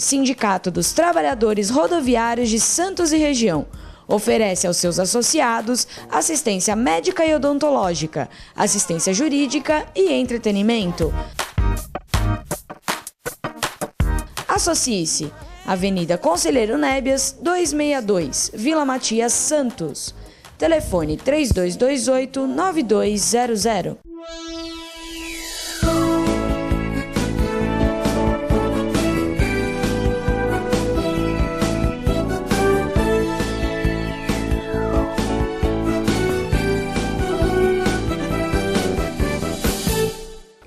Sindicato dos Trabalhadores Rodoviários de Santos e Região. Oferece aos seus associados assistência médica e odontológica, assistência jurídica e entretenimento. Associe-se. Avenida Conselheiro Nébias, 262, Vila Matias, Santos. Telefone 3228-9200.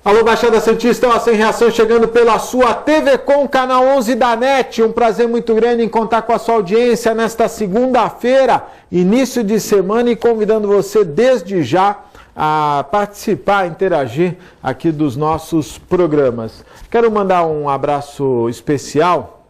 Alô, Baixada Santista, a Sem Reação chegando pela sua TV Com, canal 11 da NET. Um prazer muito grande em contar com a sua audiência nesta segunda-feira, início de semana, e convidando você desde já a participar, a interagir aqui dos nossos programas. Quero mandar um abraço especial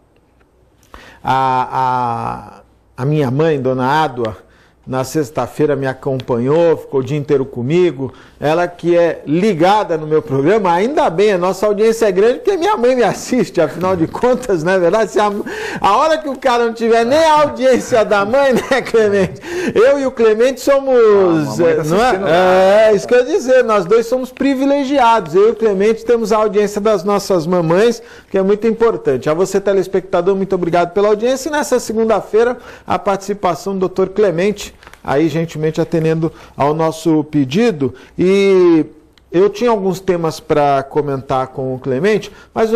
à minha mãe, Dona Ádua. Na sexta-feira me acompanhou, ficou o dia inteiro comigo. Ela que é ligada no meu programa, ainda bem, a nossa audiência é grande porque minha mãe me assiste, afinal de contas, não é verdade? Se a hora que o cara não tiver nem a audiência da mãe, né, Clemente? Eu e o Clemente somos... não é? É isso que eu ia dizer, nós dois somos privilegiados. Eu e o Clemente temos a audiência das nossas mamães, que é muito importante. A você, telespectador, muito obrigado pela audiência. E nessa segunda-feira, a participação do Dr. Clemente, aí gentilmente atendendo ao nosso pedido. E eu tinha alguns temas para comentar com o Clemente, mas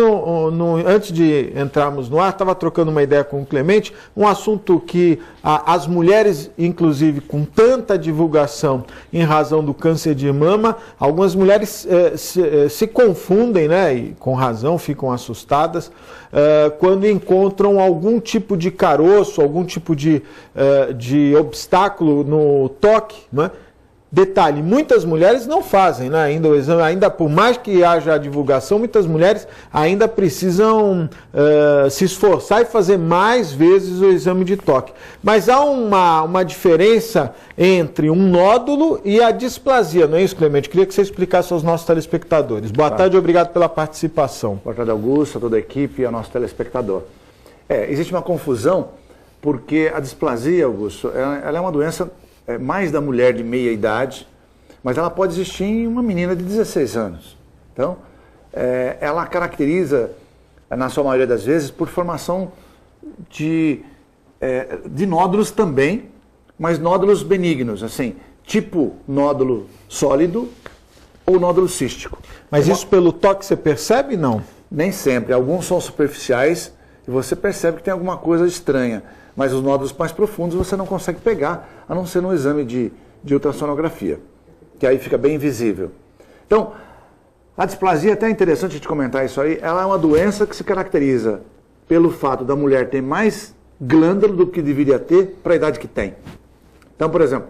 antes de entrarmos no ar, estava trocando uma ideia com o Clemente, um assunto que as mulheres, inclusive com tanta divulgação em razão do câncer de mama, algumas mulheres se confundem, né, e com razão ficam assustadas, quando encontram algum tipo de caroço, algum tipo de obstáculo no toque, né? Detalhe, muitas mulheres não fazem, né, ainda o exame, ainda por mais que haja a divulgação, muitas mulheres ainda precisam se esforçar e fazer mais vezes o exame de toque. Mas há uma diferença entre um nódulo e a displasia, não é isso, Clemente? Queria que você explicasse aos nossos telespectadores. Boa tarde e obrigado pela participação. Boa tarde, Augusto, a toda a equipe e ao nosso telespectador. Existe uma confusão porque a displasia, Augusto, ela é uma doença mais da mulher de meia idade, mas ela pode existir em uma menina de 16 anos. Então, ela caracteriza, na sua maioria das vezes, por formação de nódulos também, mas nódulos benignos, assim, tipo nódulo sólido ou nódulo cístico. Mas isso pelo toque você percebe, não? Nem sempre. Alguns são superficiais e você percebe que tem alguma coisa estranha. Mas os nódulos mais profundos você não consegue pegar, a não ser no exame de ultrassonografia, que aí fica bem visível. Então, a displasia, até é interessante a gente comentar isso aí, ela é uma doença que se caracteriza pelo fato da mulher ter mais glândula do que deveria ter para a idade que tem. Então, por exemplo,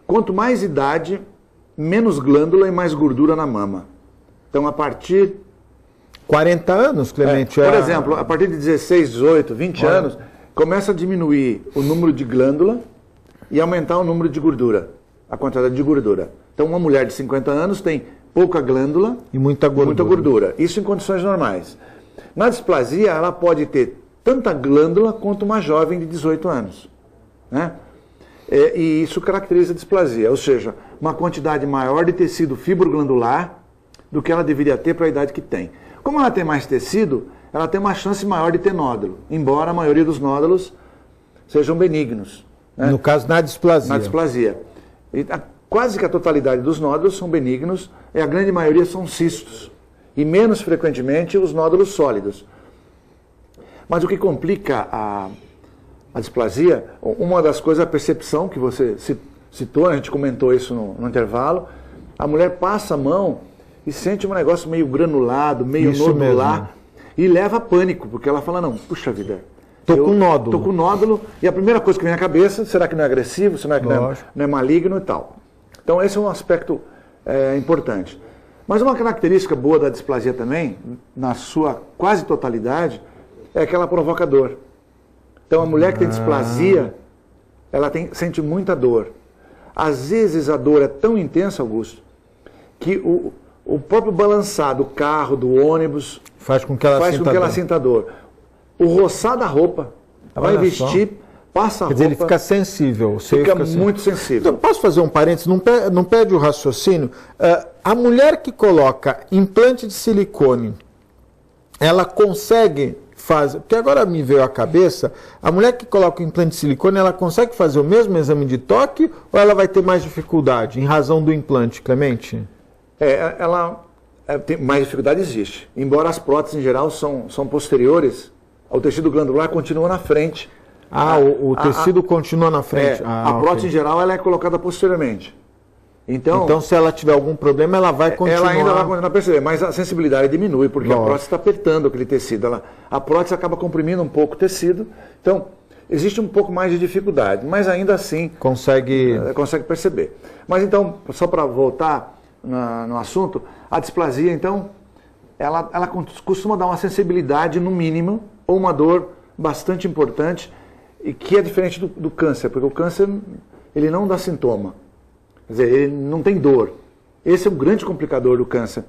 quanto mais idade, menos glândula e mais gordura na mama. Então, a partir... 40 anos, Clemente? Por exemplo, a partir de 16, 18, 20 anos... começa a diminuir o número de glândula e aumentar o número de gordura, a quantidade de gordura. Então, uma mulher de 50 anos tem pouca glândula e muita gordura. Isso em condições normais. Na displasia, ela pode ter tanta glândula quanto uma jovem de 18 anos. Né? E isso caracteriza a displasia, ou seja, uma quantidade maior de tecido fibroglandular do que ela deveria ter para a idade que tem. Como ela tem mais tecido, ela tem uma chance maior de ter nódulo, embora a maioria dos nódulos sejam benignos. Né? No caso, na displasia. Na displasia. Quase que a totalidade dos nódulos são benignos, e a grande maioria são cistos. E menos frequentemente os nódulos sólidos. Mas o que complica a displasia, uma das coisas é a percepção, que você citou, a gente comentou isso no intervalo. A mulher passa a mão e sente um negócio meio granulado, meio isso nodular. Mesmo. E leva a pânico, porque ela fala, não, puxa vida, tô com nódulo. Tô com nódulo, e a primeira coisa que vem na cabeça, será que não é agressivo, será que não é maligno e tal. Então esse é um aspecto importante. Mas uma característica boa da displasia também, na sua quase totalidade, é que ela provoca dor. Então a mulher que tem displasia, ela sente muita dor. Às vezes a dor é tão intensa, Augusto, que o próprio balançar do carro, do ônibus, faz com que ela sinta dor. o roçar da roupa. Vai vestir, passa a roupa. Quer dizer, ele fica sensível. Fica muito sensível. Então, posso fazer um parênteses? Não perde o raciocínio. A mulher que coloca implante de silicone, ela consegue fazer... Porque agora me veio à cabeça, a mulher que coloca o implante de silicone, ela consegue fazer o mesmo exame de toque ou ela vai ter mais dificuldade em razão do implante, Clemente? Tem mais dificuldade, existe. Embora as próteses, em geral, são posteriores, o tecido glandular continua na frente. O tecido continua na frente. A prótese, em geral, ela é colocada posteriormente. Então, se ela tiver algum problema, ela vai continuar... Ela ainda vai continuar a perceber, mas a sensibilidade diminui, porque a prótese está apertando aquele tecido. A prótese acaba comprimindo um pouco o tecido. Então, existe um pouco mais de dificuldade, mas ainda assim... Consegue perceber. Mas então, só para voltar no assunto, a displasia, então, ela costuma dar uma sensibilidade no mínimo, ou uma dor bastante importante, e que é diferente do câncer, porque o câncer ele não dá sintoma. Quer dizer, ele não tem dor. Esse é o grande complicador do câncer.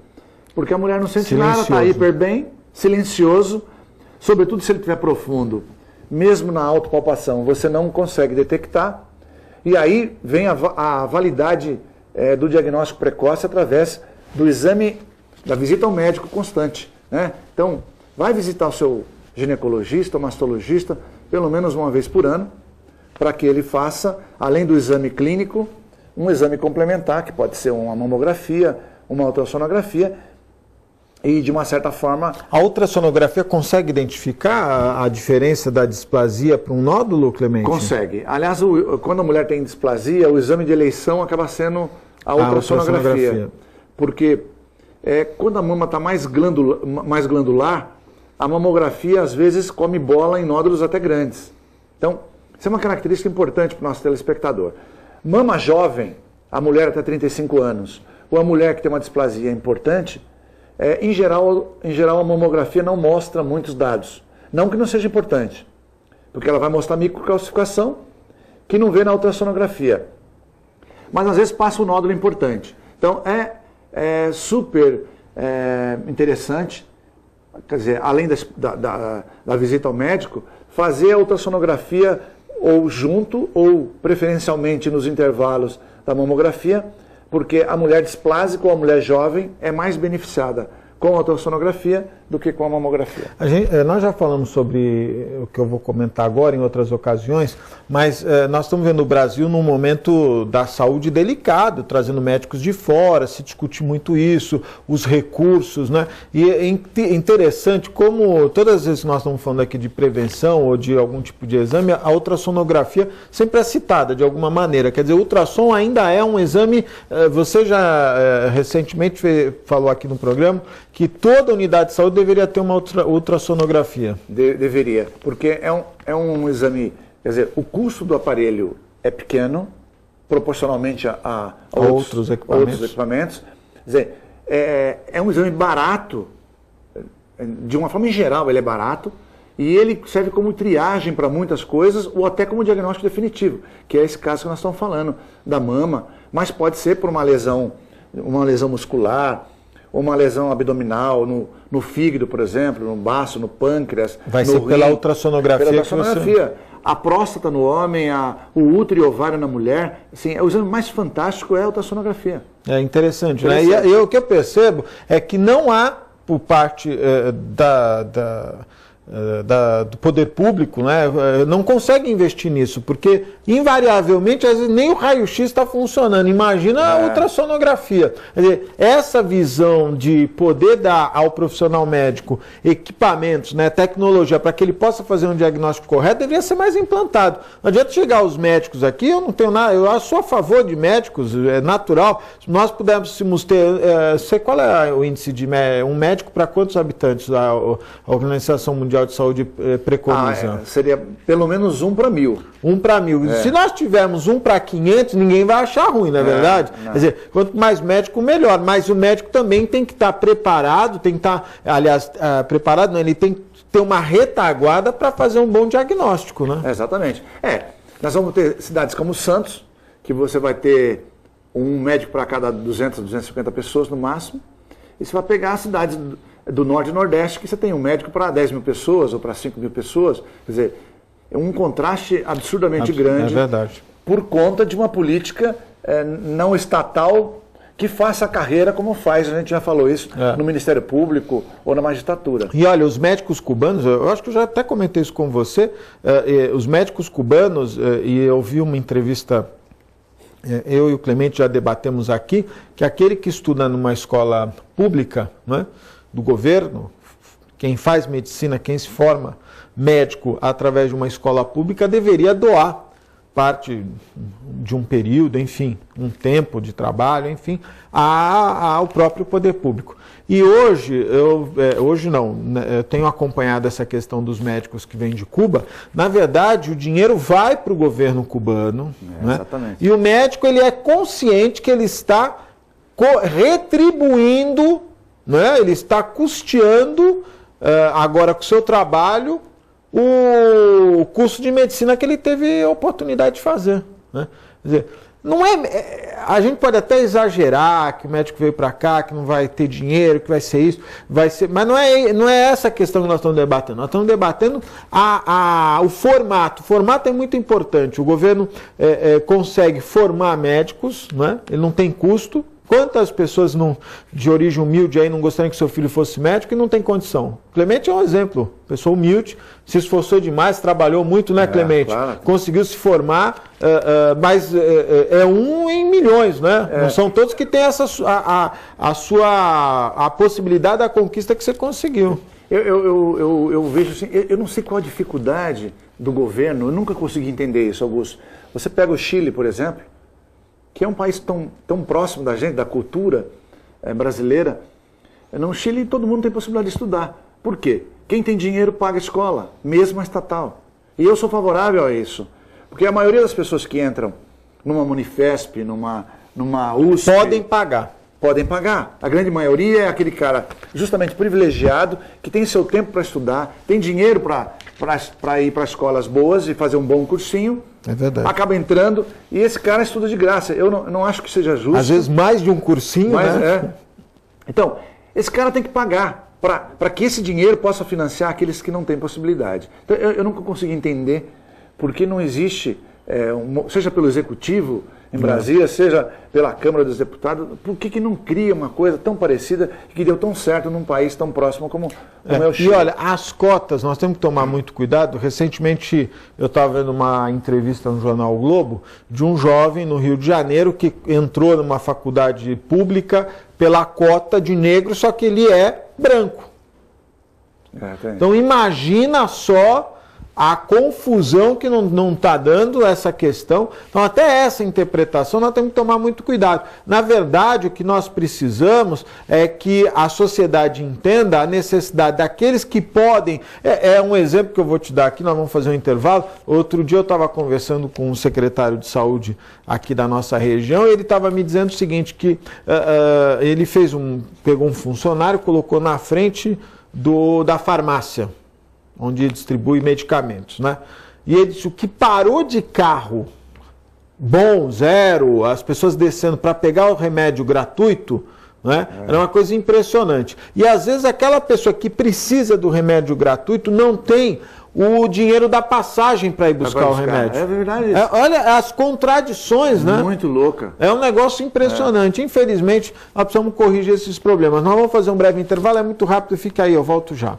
Porque a mulher não sente nada, está hiper bem, silencioso, sobretudo se ele estiver profundo. Mesmo na autopalpação, você não consegue detectar. E aí vem a validade do diagnóstico precoce através do exame, da visita ao médico constante. Né? Então, vai visitar o seu ginecologista, mastologista, pelo menos uma vez por ano, para que ele faça, além do exame clínico, um exame complementar, que pode ser uma mamografia, uma ultrassonografia, e de uma certa forma... A ultrassonografia consegue identificar a diferença da displasia para um nódulo, Clemente? Consegue. Aliás, quando a mulher tem displasia, o exame de eleição acaba sendo a ultrassonografia. Porque quando a mama está mais glandular, a mamografia às vezes come bola em nódulos até grandes. Então, isso é uma característica importante para o nosso telespectador. Mama jovem, a mulher até 35 anos, ou a mulher que tem uma displasia importante, em geral a mamografia não mostra muitos dados. Não que não seja importante, porque ela vai mostrar microcalcificação que não vê na ultrassonografia. Mas às vezes passa um nódulo importante. Então é super interessante, quer dizer, além da visita ao médico, fazer a ultrassonografia ou junto, ou preferencialmente nos intervalos da mamografia, porque a mulher displásica ou a mulher jovem é mais beneficiada com a ultrassonografia do que com a mamografia. Nós já falamos sobre o que eu vou comentar agora em outras ocasiões, mas nós estamos vendo o Brasil num momento da saúde delicado, trazendo médicos de fora, se discute muito isso, os recursos, né? E é interessante como todas as vezes que nós estamos falando aqui de prevenção ou de algum tipo de exame, a ultrassonografia sempre é citada de alguma maneira. Quer dizer, o ultrassom ainda é um exame, você já recentemente falou aqui no programa, que toda unidade de saúde deveria ter uma ultrassonografia. Deveria, porque é um exame, quer dizer, o custo do aparelho é pequeno, proporcionalmente a outros equipamentos. Quer dizer, é um exame barato, de uma forma em geral ele é barato, e ele serve como triagem para muitas coisas, ou até como diagnóstico definitivo, que é esse caso que nós estamos falando, da mama, mas pode ser por uma lesão muscular, ou uma lesão abdominal, no fígado, por exemplo, no baço, no pâncreas. Vai ser pela ultrassonografia. Pela ultrassonografia. A próstata no homem, o útero e ovário na mulher. Assim, o exame mais fantástico é a ultrassonografia. É interessante, né? E o que eu percebo é que não há, por parte do poder público, né, não consegue investir nisso, porque invariavelmente às vezes nem o raio-x está funcionando, imagina a ultrassonografia. Quer dizer, essa visão de poder dar ao profissional médico equipamentos, né, tecnologia, para que ele possa fazer um diagnóstico correto, deveria ser mais implantado. Não adianta chegar os médicos aqui, eu não tenho nada, eu sou a favor de médicos, é natural, se nós pudéssemos ter, qual é o índice de um médico para quantos habitantes a Organização Mundial de Saúde preconiza? Seria pelo menos 1 para 1000. 1 para 1000. Se nós tivermos 1 para 500, ninguém vai achar ruim, não é verdade? Não. Quer dizer, quanto mais médico, melhor. Mas o médico também tem que estar preparado, tem que estar, aliás, preparado, não, ele tem que ter uma retaguarda para fazer um bom diagnóstico, né? Exatamente. Nós vamos ter cidades como Santos, que você vai ter um médico para cada 200, 250 pessoas no máximo, e você vai pegar cidades do Norte e Nordeste, que você tem um médico para 10 mil pessoas ou para 5 mil pessoas. Quer dizer, é um contraste absurdamente grande. É verdade. Por conta de uma política não estatal que faça a carreira como faz, a gente já falou isso, no Ministério Público ou na magistratura. E olha, os médicos cubanos, eu acho que eu já até comentei isso com você, os médicos cubanos, e eu vi uma entrevista, eu e o Clemente já debatemos aqui, que aquele que estuda numa escola pública, né, do governo, quem faz medicina, quem se forma médico através de uma escola pública, deveria doar parte de um período, enfim, um tempo de trabalho, enfim, ao próprio poder público. E hoje, eu tenho acompanhado essa questão dos médicos que vêm de Cuba. Na verdade, o dinheiro vai para o governo cubano, né? Exatamente. E o médico ele é consciente que ele está retribuindo, né? Ele está custeando agora com o seu trabalho o curso de medicina que ele teve a oportunidade de fazer, né? Quer dizer, a gente pode até exagerar que o médico veio para cá, que não vai ter dinheiro, que vai ser isso, mas não é essa a questão que nós estamos debatendo. Nós estamos debatendo o formato. O formato é muito importante. O governo consegue formar médicos, né? Ele não tem custo. Quantas pessoas de origem humilde aí não gostariam que seu filho fosse médico e não tem condição? Clemente é um exemplo. Pessoa humilde, se esforçou demais, trabalhou muito, né, Clemente? Claro. Conseguiu se formar, mas é um em milhões, né? Não são todos que têm a possibilidade da conquista que você conseguiu. Eu vejo assim, eu não sei qual a dificuldade do governo, eu nunca consegui entender isso, Augusto. Você pega o Chile, por exemplo, que é um país tão próximo da gente, da cultura brasileira. No Chile todo mundo tem possibilidade de estudar. Por quê? Quem tem dinheiro paga a escola, mesmo a estatal. E eu sou favorável a isso. Porque a maioria das pessoas que entram numa Unifesp, numa USP... Podem pagar. A grande maioria é aquele cara justamente privilegiado, que tem seu tempo para estudar, tem dinheiro para ir para escolas boas e fazer um bom cursinho. É verdade. Acaba entrando e esse cara estuda de graça. Eu não acho que seja justo. Às vezes mais de um cursinho, né? Então, esse cara tem que pagar para que esse dinheiro possa financiar aqueles que não têm possibilidade. Então, eu nunca consegui entender por que não existe, seja pelo Executivo em Brasília, seja pela Câmara dos Deputados, por que não cria uma coisa tão parecida que deu tão certo num país tão próximo como é o Chile? E olha, as cotas, nós temos que tomar muito cuidado. Recentemente eu estava vendo uma entrevista no jornal o Globo de um jovem no Rio de Janeiro que entrou numa faculdade pública pela cota de negro, só que ele é branco. Então imagina só a confusão que não está dando essa questão. Então, até essa interpretação nós temos que tomar muito cuidado. Na verdade, o que nós precisamos é que a sociedade entenda a necessidade daqueles que podem. É um exemplo que eu vou te dar aqui, nós vamos fazer um intervalo. Outro dia eu estava conversando com um secretário de saúde aqui da nossa região e ele estava me dizendo o seguinte, que ele pegou um funcionário, colocou na frente da farmácia, onde distribui medicamentos, né? E ele disse, o que parou de carro bom, zero, as pessoas descendo para pegar o remédio gratuito, né? Era uma coisa impressionante. E às vezes aquela pessoa que precisa do remédio gratuito não tem o dinheiro da passagem para ir buscar o remédio. É verdade. Olha as contradições, né? Muito louca. É um negócio impressionante. Infelizmente, nós precisamos corrigir esses problemas. Nós vamos fazer um breve intervalo, é muito rápido, fica aí, eu volto já.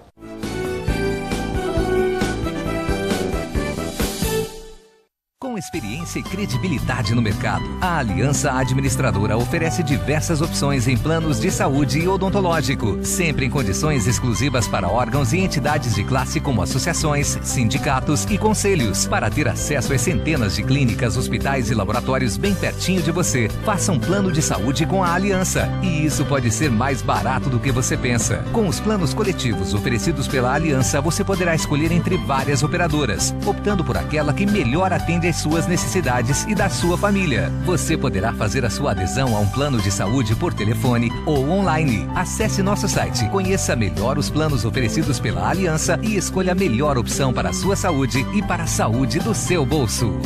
Com experiência e credibilidade no mercado, a Aliança Administradora oferece diversas opções em planos de saúde e odontológico, sempre em condições exclusivas para órgãos e entidades de classe como associações, sindicatos e conselhos. Para ter acesso a centenas de clínicas, hospitais e laboratórios bem pertinho de você, faça um plano de saúde com a Aliança. E isso pode ser mais barato do que você pensa. Com os planos coletivos oferecidos pela Aliança, você poderá escolher entre várias operadoras, optando por aquela que melhor atende às suas necessidades e da sua família. Você poderá fazer a sua adesão a um plano de saúde por telefone ou online. Acesse nosso site, conheça melhor os planos oferecidos pela Aliança e escolha a melhor opção para a sua saúde e para a saúde do seu bolso.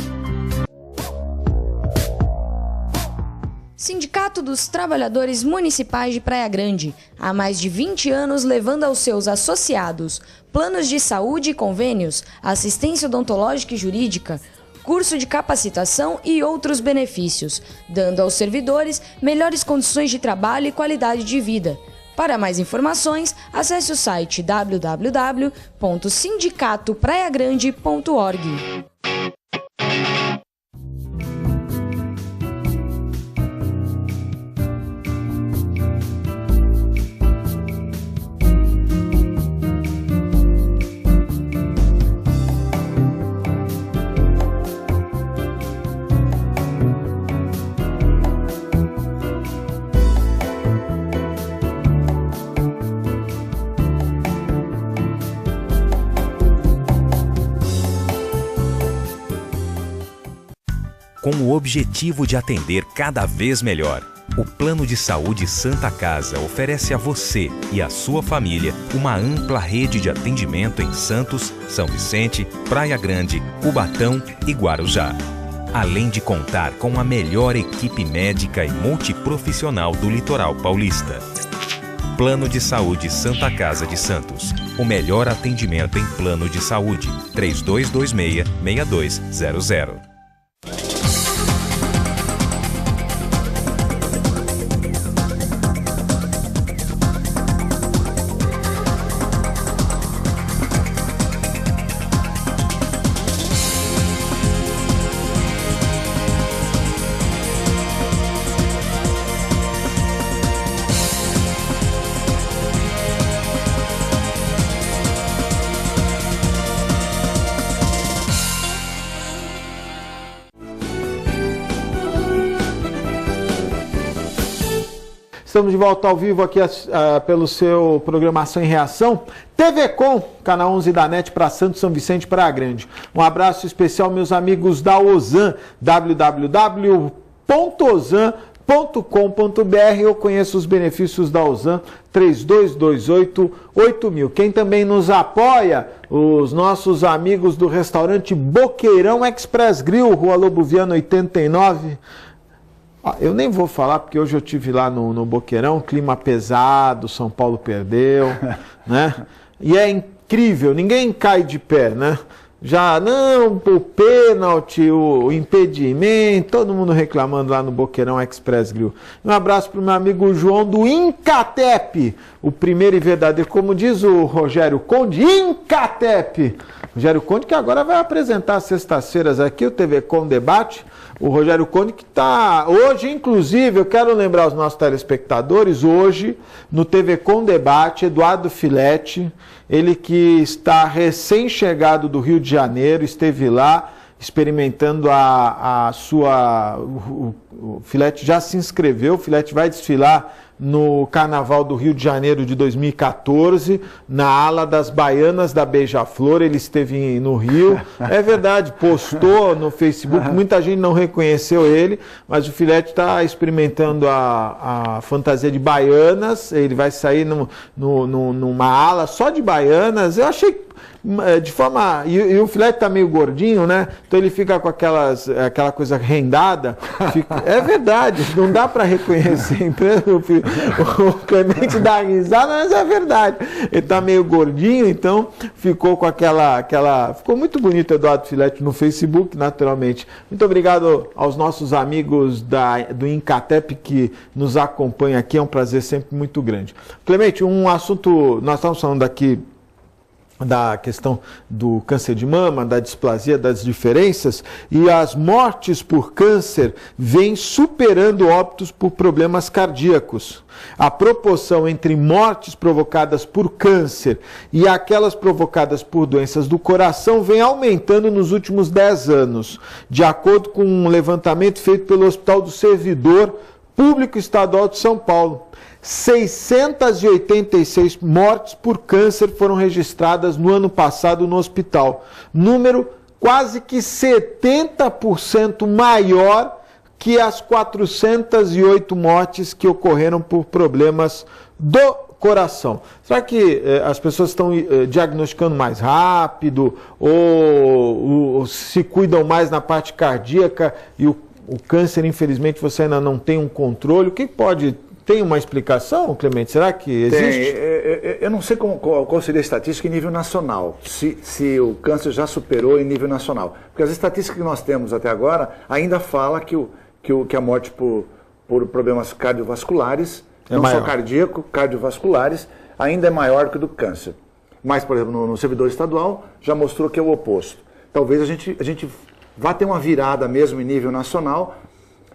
Sindicato Sindicato dos Trabalhadores Municipais de Praia Grande, há mais de 20 anos levando aos seus associados planos de saúde e convênios, assistência odontológica e jurídica, curso de capacitação e outros benefícios, dando aos servidores melhores condições de trabalho e qualidade de vida. Para mais informações, acesse o site www.sindicatopraiagrande.org. Com o objetivo de atender cada vez melhor, o Plano de Saúde Santa Casa oferece a você e a sua família uma ampla rede de atendimento em Santos, São Vicente, Praia Grande, Cubatão e Guarujá. Além de contar com a melhor equipe médica e multiprofissional do litoral paulista. Plano de Saúde Santa Casa de Santos. O melhor atendimento em plano de saúde. 3226-6200. Estamos de volta ao vivo aqui pelo seu Programação em Reação. TV Com, canal 11 da NET para Santos, São Vicente, Praia Grande. Um abraço especial, meus amigos da Ozan, www.ozan.com.br. Eu conheço os benefícios da Ozan, 3228-8000. Quem também nos apoia, os nossos amigos do restaurante Boqueirão Express Grill, Rua Lobo Viana 89. Eu nem vou falar, porque hoje eu estive lá no Boqueirão, clima pesado, São Paulo perdeu, né? E é incrível, ninguém cai de pé, né? Já, não, o pênalti, o impedimento, todo mundo reclamando lá no Boqueirão Express Grill. Um abraço para o meu amigo João do Incatep, o primeiro e verdadeiro, como diz o Rogério Conde, Incatep. Rogério Conde que agora vai apresentar às sextas-feiras aqui o TV Com Debate. O Rogério Conde que está hoje, inclusive, eu quero lembrar aos nossos telespectadores, hoje no TV Com Debate, Eduardo Filete, ele que está recém-chegado do Rio de Janeiro, esteve lá experimentando o Filete já se inscreveu, o Filete vai desfilar no Carnaval do Rio de Janeiro de 2014, na ala das Baianas da Beija-Flor, ele esteve no Rio, é verdade, postou no Facebook, muita gente não reconheceu ele, mas o Filete está experimentando a fantasia de Baianas, ele vai sair numa ala só de Baianas, eu achei de forma... E o Filete tá meio gordinho, né? Então ele fica com aquela coisa rendada. É verdade, não dá para reconhecer. O Clemente dá risada, mas é verdade. Ele tá meio gordinho, então ficou com Ficou muito bonito, Eduardo Filete, no Facebook, naturalmente. Muito obrigado aos nossos amigos do Incatep que nos acompanham aqui. É um prazer sempre muito grande. Clemente, um assunto... Nós estamos falando aqui da questão do câncer de mama, da displasia, das diferenças, e as mortes por câncer vêm superando óbitos por problemas cardíacos. A proporção entre mortes provocadas por câncer e aquelas provocadas por doenças do coração vem aumentando nos últimos 10 anos, de acordo com um levantamento feito pelo Hospital do Servidor Público Estadual de São Paulo. 686 mortes por câncer foram registradas no ano passado no hospital. Número quase que 70% maior que as 408 mortes que ocorreram por problemas do coração. Será que as pessoas estão diagnosticando mais rápido ou se cuidam mais na parte cardíaca o câncer, infelizmente, você ainda não tem um controle. O que pode... Tem uma explicação, Clemente? Será que existe? Eu não sei qual seria a estatística em nível nacional, se o câncer já superou em nível nacional. Porque as estatísticas que nós temos até agora ainda fala que a morte por problemas cardiovasculares, não só cardíaco, cardiovasculares, ainda é maior que o do câncer. Mas, por exemplo, no servidor estadual já mostrou que é o oposto. Talvez a gente vá ter uma virada mesmo em nível nacional.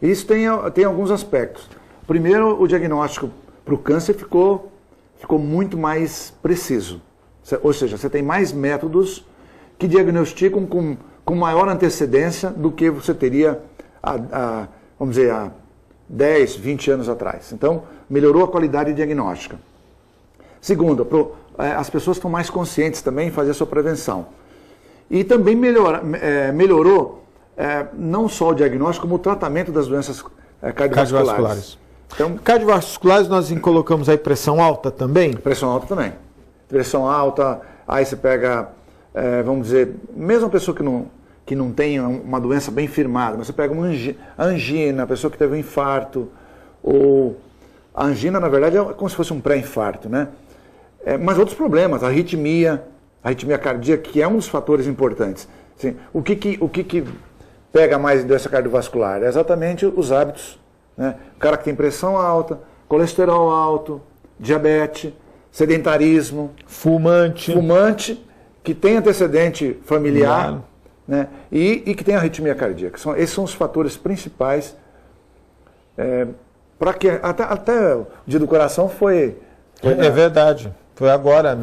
E isso tem alguns aspectos. Primeiro, o diagnóstico para o câncer ficou muito mais preciso. Ou seja, você tem mais métodos que diagnosticam com maior antecedência do que você teria, vamos dizer, há 10, 20 anos atrás. Então, melhorou a qualidade diagnóstica. Segundo, as pessoas estão mais conscientes também em fazer a sua prevenção. E também melhorou não só o diagnóstico, como o tratamento das doenças cardiovasculares. Então, cardiovasculares, nós colocamos aí pressão alta também? Pressão alta também. Pressão alta, aí você pega, vamos dizer, mesmo a pessoa que não tem uma doença bem firmada, mas você pega uma angina, a pessoa que teve um infarto, ou a angina, na verdade, é como se fosse um pré-infarto, né? Mas outros problemas, a arritmia cardíaca, que é um dos fatores importantes. Assim, o que pega mais em doença cardiovascular? É exatamente os hábitos. Né? O cara que tem pressão alta, colesterol alto, diabetes, sedentarismo, fumante, que tem antecedente familiar, né? E que tem arritmia cardíaca. Esses são os fatores principais para que até o Dia do Coração foi é verdade. Foi agora,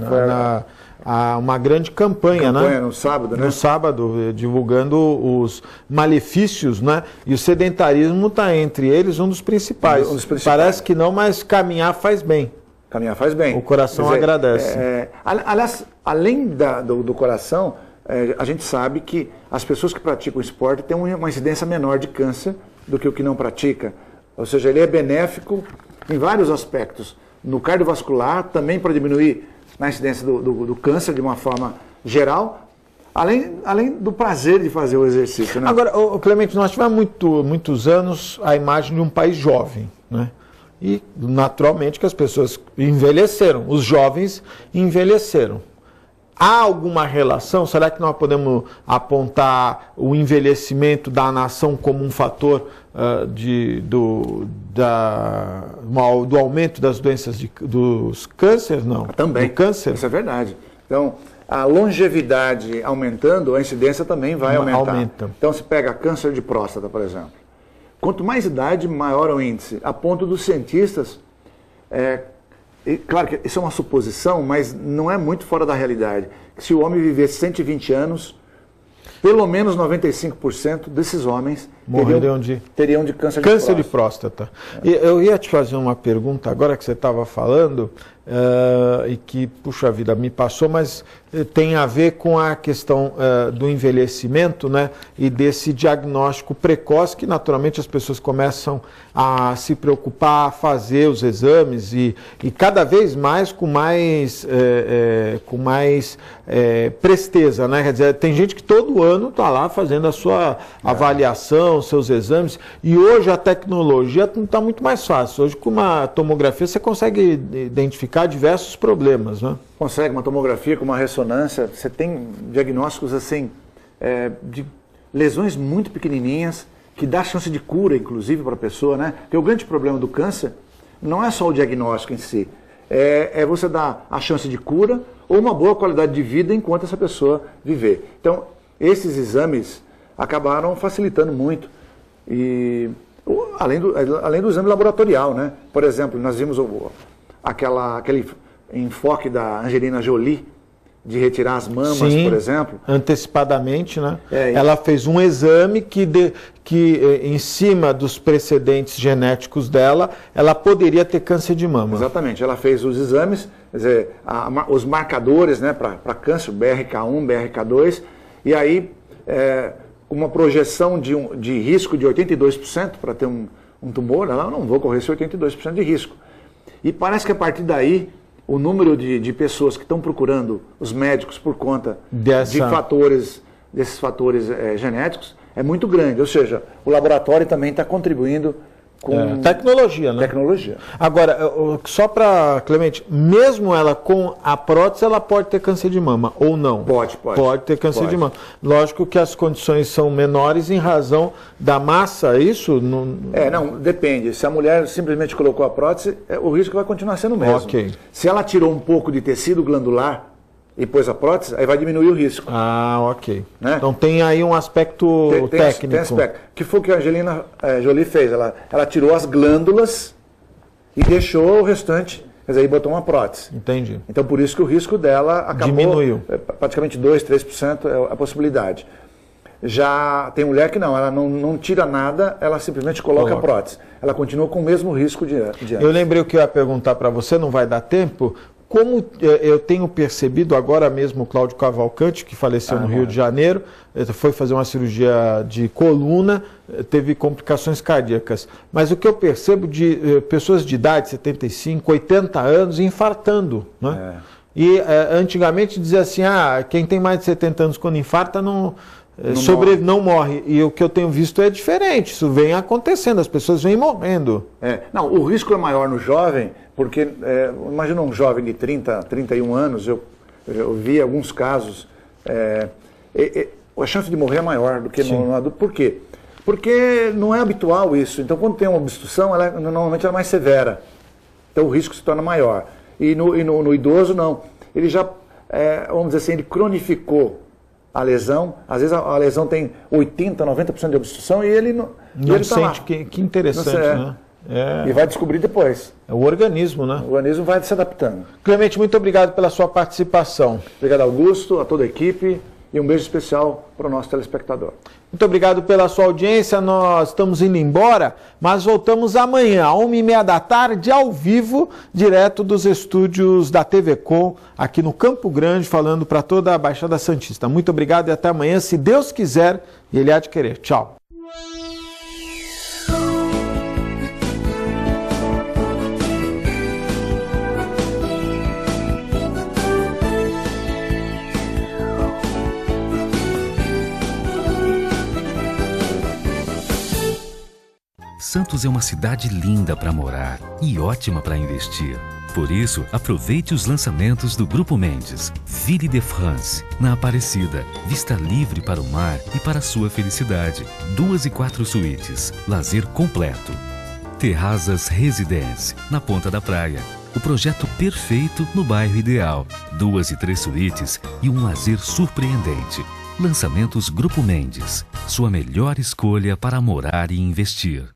uma grande campanha, né? No sábado, né? No sábado, divulgando os malefícios, né? E o sedentarismo está entre eles um dos principais. Parece que não, mas caminhar faz bem. Caminhar faz bem. O coração agradece. Aliás, além do coração, a gente sabe que as pessoas que praticam esporte têm uma incidência menor de câncer do que o que não pratica. Ou seja, ele é benéfico em vários aspectos. No cardiovascular, também para diminuir na incidência do câncer de uma forma geral, além do prazer de fazer o exercício. Né? Agora, Clemente, nós tivemos muitos anos a imagem de um país jovem, né? E naturalmente que as pessoas envelheceram, os jovens envelheceram. Há alguma relação? Será que nós podemos apontar o envelhecimento da nação como um fator do aumento das doenças dos cânceres? Não. Também. Do câncer? Isso é verdade. Então, a longevidade aumentando, a incidência também vai aumentar. Aumenta. Então, se pega câncer de próstata, por exemplo. Quanto mais idade, maior é o índice. A ponto dos cientistas... claro que isso é uma suposição, mas não é muito fora da realidade. Se o homem vivesse 120 anos, pelo menos 95% desses homens teriam de câncer de próstata. Eu ia te fazer uma pergunta agora que você estava falando, e que, puxa vida, me passou, mas tem a ver com a questão do envelhecimento, né, e desse diagnóstico precoce que naturalmente as pessoas começam a se preocupar, a fazer os exames e cada vez mais com mais presteza, né? Quer dizer, tem gente que todo ano está lá fazendo a sua avaliação, seus exames, e hoje a tecnologia está muito mais fácil. Hoje com uma tomografia você consegue identificar diversos problemas, né? Consegue, uma tomografia com uma ressonância, você tem diagnósticos assim, de lesões muito pequenininhas, que dá chance de cura, inclusive, para a pessoa, né? Porque o grande problema do câncer não é só o diagnóstico em si, é você dar a chance de cura ou uma boa qualidade de vida enquanto essa pessoa viver. Então, esses exames acabaram facilitando muito, e além do exame laboratorial, né? Por exemplo, nós vimos aquele enfoque da Angelina Jolie, de retirar as mamas, sim, por exemplo. Antecipadamente, né? Ela fez um exame que em cima dos precedentes genéticos dela, ela poderia ter câncer de mama. Exatamente, ela fez os exames, quer dizer, os marcadores, né, para câncer, BRCA1, BRCA2, e aí uma projeção de risco de 82% para ter um tumor, ela não vou correr esse 82% de risco. E parece que a partir daí, o número de pessoas que estão procurando os médicos por conta desses fatores genéticos é muito grande. Ou seja, o laboratório também está contribuindo com tecnologia, né? Tecnologia. Agora, só para Clemente, mesmo ela com a prótese, ela pode ter câncer de mama ou não? Pode. Pode ter câncer de mama. Lógico que as condições são menores em razão da massa, isso? Não, depende. Se a mulher simplesmente colocou a prótese, o risco vai continuar sendo o mesmo. Ok. Se ela tirou um pouco de tecido glandular e pôs a prótese, aí vai diminuir o risco. Ah, ok. Né? Então tem aí um aspecto técnico. Tem aspecto. Que foi o que a Angelina Jolie fez. Ela tirou as glândulas e deixou o restante, quer dizer, aí botou uma prótese. Entendi. Então por isso que o risco dela acabou... Diminuiu. Praticamente 2%, 3% é a possibilidade. Já tem mulher que não, ela não tira nada, ela simplesmente coloca a prótese. Ela continua com o mesmo risco de antes. Eu lembrei o que eu ia perguntar para você, não vai dar tempo. Como eu tenho percebido, agora mesmo o Cláudio Cavalcante, que faleceu no Rio de Janeiro, foi fazer uma cirurgia de coluna, teve complicações cardíacas. Mas o que eu percebo de pessoas de idade, 75, 80 anos, infartando. Né? E antigamente dizia assim, quem tem mais de 70 anos quando infarta não morre. E o que eu tenho visto é diferente, isso vem acontecendo, as pessoas vêm morrendo. Não, o risco é maior no jovem, porque imagina um jovem de 30, 31 anos, eu vi alguns casos, a chance de morrer é maior do que no adulto. Por quê? Porque não é habitual isso. Então quando tem uma obstrução, normalmente ela é mais severa. Então o risco se torna maior. E no idoso não. Ele já, vamos dizer assim, ele cronificou a lesão, às vezes a lesão tem 80%, 90% de obstrução e ele não ele sente. Tá que interessante, né? E vai descobrir depois. É o organismo, né? O organismo vai se adaptando. Clemente, muito obrigado pela sua participação. Obrigado, Augusto, a toda a equipe e um beijo especial para o nosso telespectador. Muito obrigado pela sua audiência, nós estamos indo embora, mas voltamos amanhã, às 1h30 da tarde, ao vivo, direto dos estúdios da TV Com, aqui no Campo Grande, falando para toda a Baixada Santista. Muito obrigado e até amanhã, se Deus quiser, e Ele há de querer. Tchau. Santos é uma cidade linda para morar e ótima para investir. Por isso, aproveite os lançamentos do Grupo Mendes. Ville de France, na Aparecida. Vista livre para o mar e para a sua felicidade. 2 e 4 suítes. Lazer completo. Terrazas Residence, na Ponta da Praia. O projeto perfeito no bairro ideal. 2 e 3 suítes e um lazer surpreendente. Lançamentos Grupo Mendes. Sua melhor escolha para morar e investir.